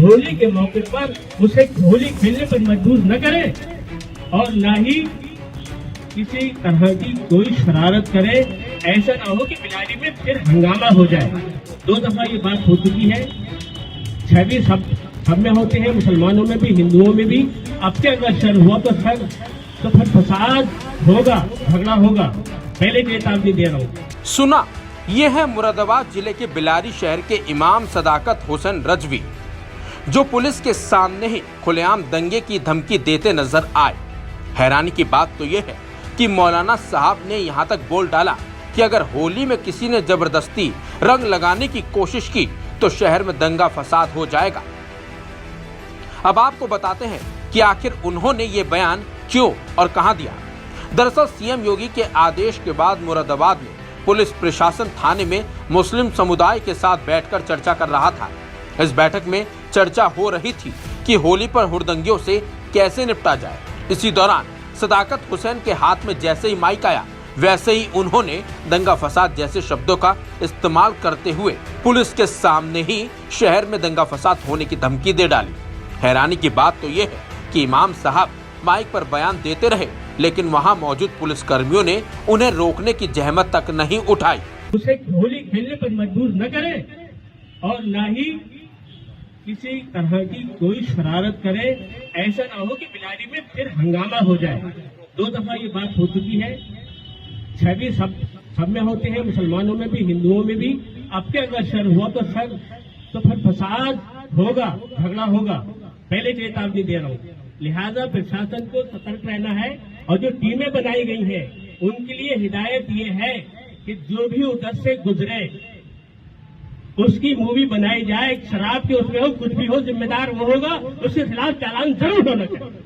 होली के मौके पर उसे होली खेलने पर मजबूर न करें और न ही किसी तरह की कोई शरारत करे। ऐसा ना हो कि बिलारी में फिर हंगामा हो जाए। 2 दफा ये बात हो चुकी है। छवि सब में होते हैं, मुसलमानों में भी, हिंदुओं में भी। अब से अगर शर हुआ तो फिर फसाद होगा, झगड़ा होगा। पहले चेतावनी दे रहा हूँ। सुना, ये है मुरादाबाद जिले के बिलारी शहर के इमाम सदाकत हुसैन रजवी, जो पुलिस के सामने ही खुलेआम दंगे की धमकी देते नजर आए। हैरानी की बात तो यह है कि मौलाना साहब ने यहाँ तक बोल डाला कि अगर होली में किसी ने जबरदस्ती रंग लगाने की कोशिश की तो शहर में दंगा फसाद हो जाएगा। अब आपको बताते हैं कि आखिर उन्होंने ये बयान क्यों और कहां दिया। दरअसल सीएम योगी के आदेश के बाद मुरादाबाद में पुलिस प्रशासन थाने में मुस्लिम समुदाय के साथ बैठकर चर्चा कर रहा था। इस बैठक में चर्चा हो रही थी कि होली पर हुड़दंगियों से कैसे निपटा जाए। इसी दौरान सदाकत हुसैन के हाथ में जैसे ही माइक आया, वैसे ही उन्होंने दंगा फसाद जैसे शब्दों का इस्तेमाल करते हुए पुलिस के सामने ही शहर में दंगा फसाद होने की धमकी दे डाली। हैरानी की बात तो यह है कि इमाम साहब माइक पर बयान देते रहे, लेकिन वहां मौजूद पुलिस कर्मियों ने उन्हें रोकने की जहमत तक नहीं उठाई। उसे होली खेलने पर मजबूर न करें और न ही किसी तरह की कोई शरारत करे। ऐसा ना हो कि बिलारी में फिर हंगामा हो जाए। 2 दफा ये बात हो चुकी है। छवि सब में होते हैं, मुसलमानों में भी, हिंदुओं में भी। अब के अगर शर हुआ तो फिर फसाद होगा, झगड़ा होगा। पहले चेतावनी दे रहा हूँ। लिहाजा प्रशासन को सतर्क रहना है और जो टीमें बनाई गई हैं उनके लिए हिदायत ये है कि जो भी उधर से गुजरे उसकी मूवी बनाई जाए। शराब के उसमें हो, कुछ भी हो, जिम्मेदार वो होगा, उसके खिलाफ चालान जरूर होना चाहिए।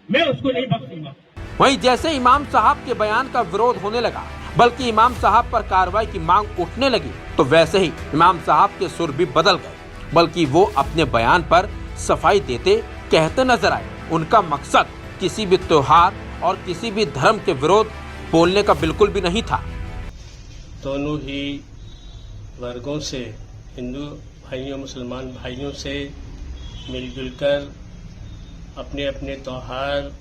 मैं उसको नहीं बख्शूंगा। वहीं जैसे इमाम साहब के बयान का विरोध होने लगा, बल्कि इमाम साहब पर कार्रवाई की मांग उठने लगी, तो वैसे ही इमाम साहब के सुर भी बदल गए, बल्कि वो अपने बयान पर सफाई देते कहते नजर आए। उनका मकसद किसी भी त्योहार और किसी भी धर्म के विरोध बोलने का बिल्कुल भी नहीं था। दोनों ही वर्गों से, हिंदू भाइयों मुसलमान भाइयों से मिलजुल कर अपने अपने त्योहार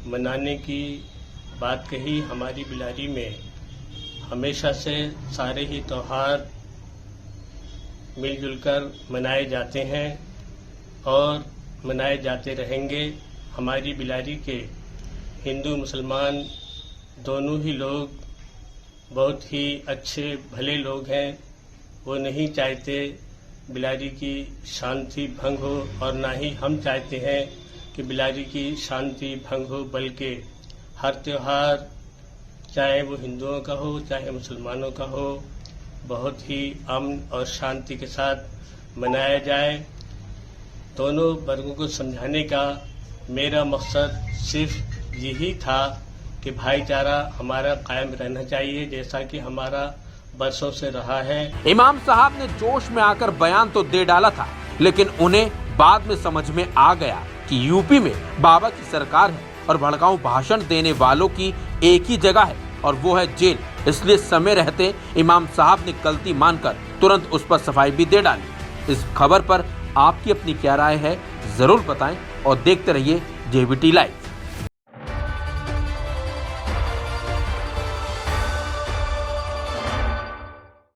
मनाने की बात कही। हमारी बिलारी में हमेशा से सारे ही त्योहार मिलजुल कर मनाए जाते हैं और मनाए जाते रहेंगे। हमारी बिलारी के हिंदू मुसलमान दोनों ही लोग बहुत ही अच्छे भले लोग हैं। वो नहीं चाहते बिलारी की शांति भंग हो और ना ही हम चाहते हैं कि बिलारी की शांति भंग हो, बल्कि हर त्योहार चाहे वो हिंदुओं का हो चाहे मुसलमानों का हो बहुत ही अमन और शांति के साथ मनाया जाए। दोनों वर्गों को समझाने का मेरा मकसद सिर्फ यही था कि भाईचारा हमारा कायम रहना चाहिए, जैसा कि हमारा बरसों से रहा है। इमाम साहब ने जोश में आकर बयान तो दे डाला था, लेकिन उन्हें बाद में समझ में आ गया कि यूपी में बाबा की सरकार है और भड़काऊ भाषण देने वालों की एक ही जगह है और वो है जेल। इसलिए समय रहते इमाम साहब ने गलती मानकर तुरंत उस पर सफाई भी दे डाली। इस खबर पर आपकी अपनी क्या राय है, जरूर बताएं और देखते रहिए JBT लाइव।